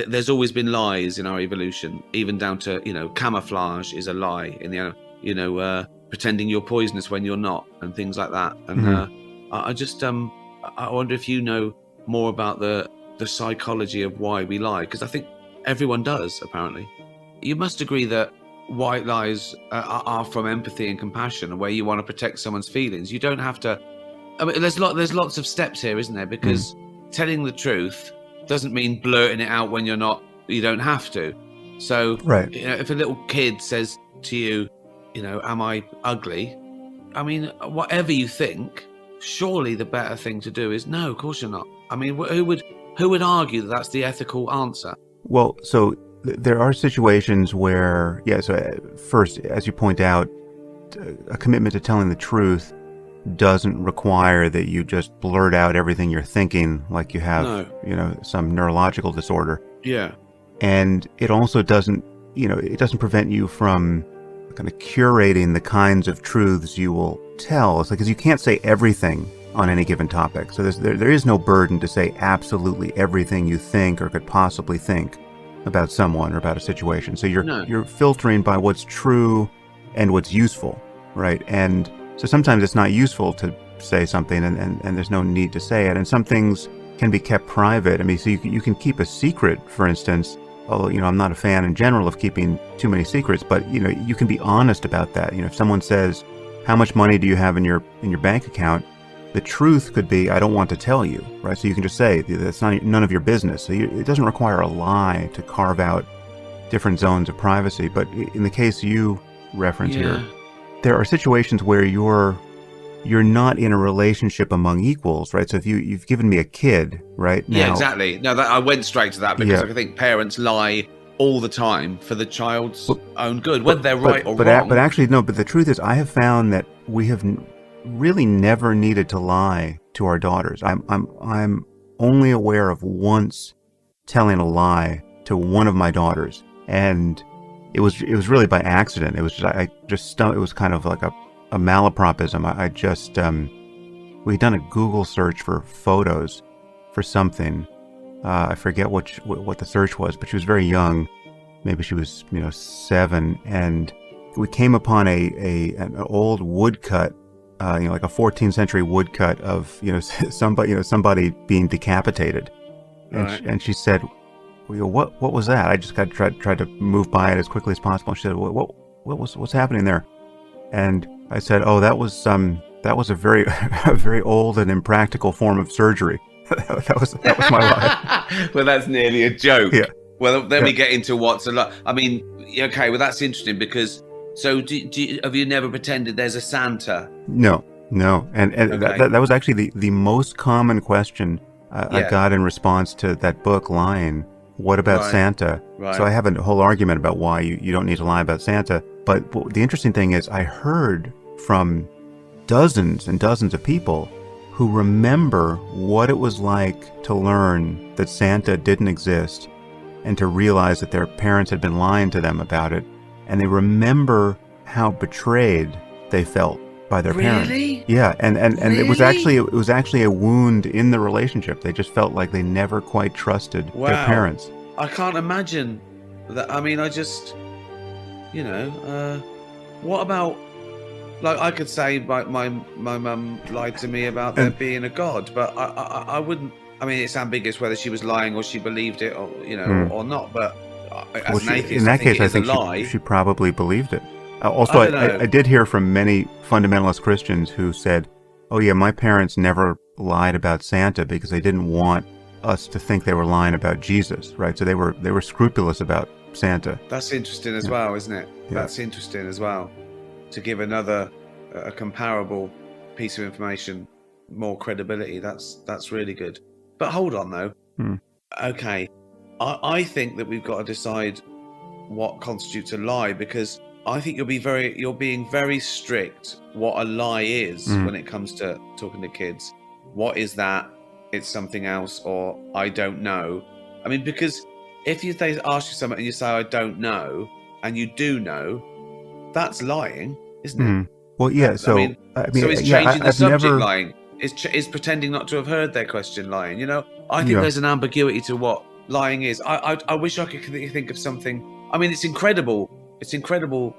there's always been lies in our evolution, even down to, camouflage is a lie in the, pretending you're poisonous when you're not, and things like that. And I wonder if you know more about the psychology of why we lie, because I think everyone does, apparently. You must agree that white lies are from empathy and compassion, and where you want to protect someone's feelings. You don't have to. I mean, there's lots of steps here, isn't there? Because telling the truth doesn't mean blurting it out when you don't have to. So, right. If a little kid says to you, am I ugly? I mean, whatever you think, surely the better thing to do is no, of course you're not. I mean, who would argue that that's the ethical answer? Well, so there are situations where, first, as you point out, a commitment to telling the truth doesn't require that you just blurt out everything you're thinking like you have, some neurological disorder. Yeah. And it also doesn't, it doesn't prevent you from kind of curating the kinds of truths you will tell. It's like, because you can't say everything on any given topic. So there is no burden to say absolutely everything you think or could possibly think about someone or about a situation. So you're filtering by what's true and what's useful, right? And so sometimes it's not useful to say something and there's no need to say it. And some things can be kept private. I mean, so you can keep a secret, for instance, although, I'm not a fan in general of keeping too many secrets, but, you can be honest about that. If someone says, how much money do you have in your bank account? The truth could be, I don't want to tell you, right? So you can just say, that's none of your business. So it doesn't require a lie to carve out different zones of privacy. But in the case you reference here, there are situations where you're not in a relationship among equals, right? So if you've given me a kid, right? Now, yeah, exactly. No, I went straight to that because I think parents lie all the time for the child's own good, whether they're right or wrong. But actually, no. But the truth is, I have found that we have really never needed to lie to our daughters. I'm only aware of once telling a lie to one of my daughters, and it was really by accident. It was just it was kind of like a malapropism. I just we'd done a Google search for photos for something. I forget what the search was, but she was very young. Maybe she was 7, and we came upon an old woodcut, like a 14th century woodcut of somebody being decapitated, and she said, "What was that?" I just tried to move by it as quickly as possible. She said, "What's happening there?" And I said, "Oh, that was a very a very old and impractical form of surgery." that was my lie. Well, that's nearly a joke. Yeah. Well, then we get into what's a lot. I mean, okay. Well, that's interesting because. So, have you never pretended there's a Santa? No. And okay. that was actually the most common question I got in response to that book, Lying. What about Santa? Right. So I have a whole argument about why you don't need to lie about Santa. But the interesting thing is I heard from dozens and dozens of people who remember what it was like to learn that Santa didn't exist and to realize that their parents had been lying to them about it. And they remember how betrayed they felt by their parents. Really? Yeah, and really? it was actually a wound in the relationship. They just felt like they never quite trusted their parents. I can't imagine that. I mean, I just, what about, like, I could say my mum lied to me about there being a God, but I wouldn't. I mean, it's ambiguous whether she was lying or she believed it, or or not. But as an atheist, in that case, I think she probably believed it. Also, I did hear from many fundamentalist Christians who said, "Oh yeah, my parents never lied about Santa because they didn't want us to think they were lying about Jesus, right? So they were scrupulous about Santa." That's interesting as well, isn't it? Yeah. That's interesting as well. To give another a comparable piece of information more credibility, that's really good. But hold on though. Okay, I think that we've got to decide what constitutes a lie, because I think you're being very strict what a lie is when it comes to talking to kids. What is that? It's something else, or I don't know. I mean, because if they ask you something and you say I don't know, and you do know, that's lying, isn't it? Well, yeah. So I mean, so is changing the subject lying? Is pretending not to have heard their question lying? I think there's an ambiguity to what lying is. I wish I could think of something. I mean, it's incredible. It's incredible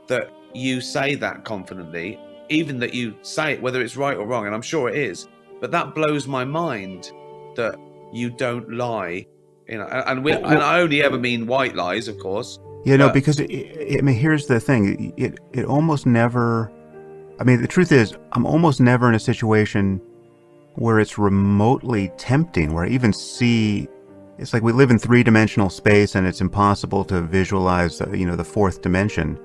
that you say that confidently, even that you say it, whether it's right or wrong, and I'm sure it is. But that blows my mind that you don't lie, you know. And I only ever mean white lies, of course. Yeah, no, because I mean, here's the thing: it almost never. I mean, the truth is, I'm almost never in a situation where it's remotely tempting, where I even see. It's like we live in 3-dimensional space, and it's impossible to visualize, the fourth dimension.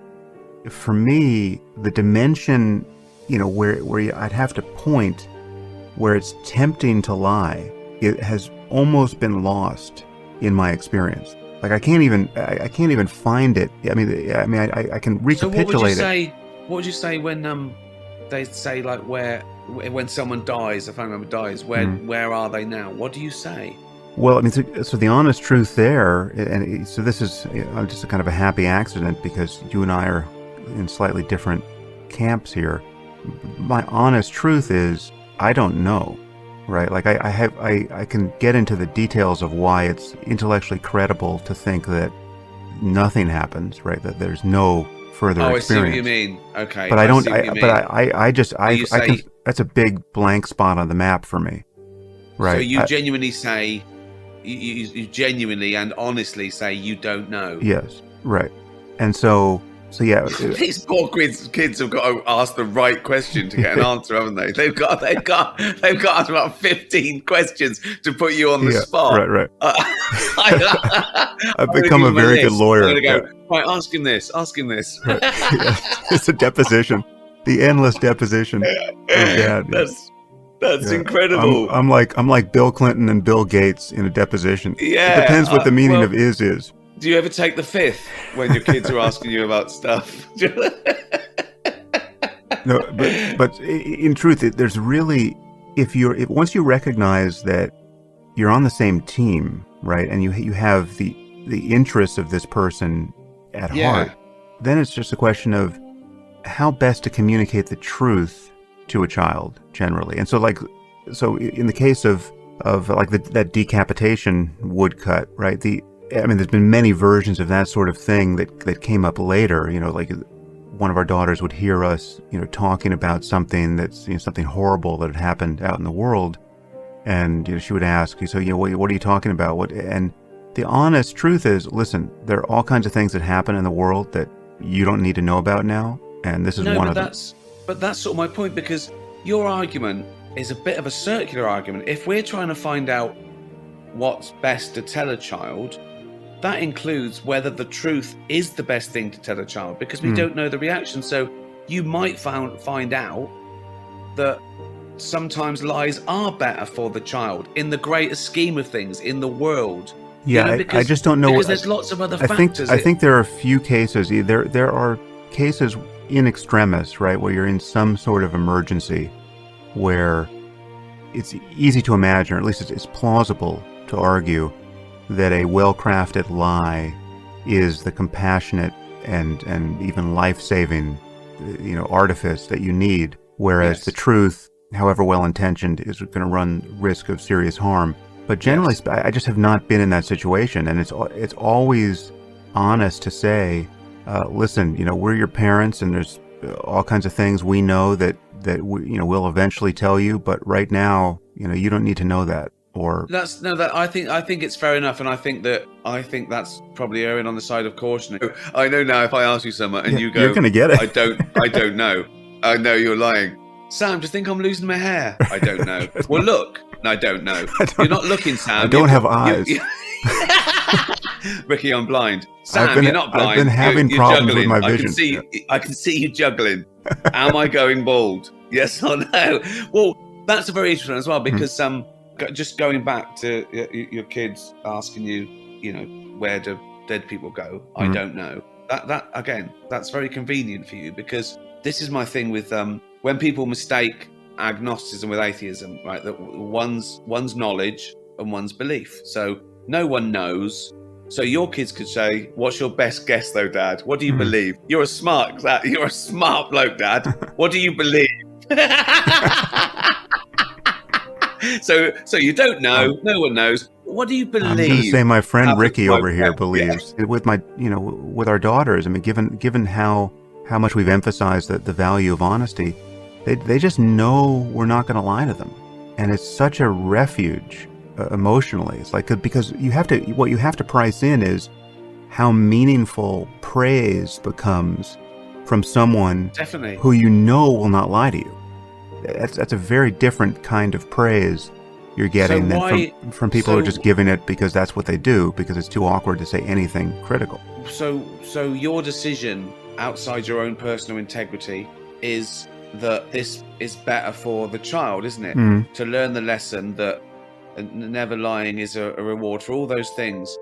For me, the dimension, where I'd have to point, where it's tempting to lie, it has almost been lost in my experience. Like I can't even find it. I can recapitulate it. What would you say when they say like when someone dies, a family member dies, where are they now? What do you say? Well, I mean, so the honest truth there, and so this is just a kind of a happy accident because you and I are in slightly different camps here. My honest truth is I don't know, right? Like I can get into the details of why it's intellectually credible to think that nothing happens, right? That there's no further experience. I see what you mean. Okay, but I don't. That's a big blank spot on the map for me, right? So you genuinely say. You genuinely and honestly say you don't know. Yes, right. And so yeah. These poor kids have got to ask the right question to get an answer, haven't they? They've got about 15 questions to put you on the spot. Right. I've become a very good lawyer. I'm gonna go, right, ask him this. Right. Yeah. It's a deposition. The endless deposition. That's incredible. I'm like Bill Clinton and Bill Gates in a deposition. Yeah, it depends what the meaning of is. Do you ever take the fifth when your kids are asking you about stuff? No, but in truth, there's really once you recognize that you're on the same team, right, and you have the interests of this person at heart, then it's just a question of how best to communicate the truth to a child generally. And so in the case of like that decapitation woodcut, right? There's been many versions of that sort of thing that came up later, like one of our daughters would hear us, talking about something that's, something horrible that had happened out in the world. And, she would ask, so, what are you talking about? And the honest truth is, listen, there are all kinds of things that happen in the world that you don't need to know about now. And this is one of them. But that's sort of my point, because your argument is a bit of a circular argument. If we're trying to find out what's best to tell a child, that includes whether the truth is the best thing to tell a child, because we don't know the reaction. So you might find out that sometimes lies are better for the child in the greater scheme of things in the world. Yeah, I just don't know. Because there's lots of other factors. I think there are a few cases. There are cases in extremis, right, where you're in some sort of emergency where it's easy to imagine, or at least it's plausible to argue, that a well-crafted lie is the compassionate and even life-saving, artifice that you need, whereas the truth, however well-intentioned, is going to run risk of serious harm. But generally, I just have not been in that situation, and it's always honest to say, listen, we're your parents, and there's all kinds of things we know that we'll eventually tell you, but right now, you don't need to know that. Or I think it's fair enough, and I think that's probably erring on the side of caution. I know now if I ask you something and you go, you're going to get it. I don't know. I know you're lying. Sam, do you think I'm losing my hair? I don't know. Well, look, I don't know. You're not looking, Sam. I don't have eyes. Ricky, I'm blind. Sam, you're not blind. I've been having problems with my vision. I can see you juggling. Am I going bald? Yes or no? Well, that's a very interesting one as well, because just going back to your kids asking you, where do dead people go? I don't know. That again, that's very convenient for you, because this is my thing with when people mistake agnosticism with atheism, right? That one's knowledge and one's belief. So no one knows. So your kids could say, "What's your best guess, though, Dad? What do you believe? You're a smart bloke, Dad. What do you believe?" So you don't know. No one knows. what do you believe? I'm going to say my friend Ricky over here Yeah. believes with my, with our daughters. I mean, given how much we've emphasized the value of honesty, they just know we're not going to lie to them. And it's such a refuge emotionally. It's like, because what you have to price in is how meaningful praise becomes from someone Definitely who will not lie to you. That's a very different kind of praise you're getting than from people who are just giving it because that's what they do, because it's too awkward to say anything critical. So your decision outside your own personal integrity is that this is better for the child, isn't it? Mm. To learn the lesson that never lying is a reward for all those things.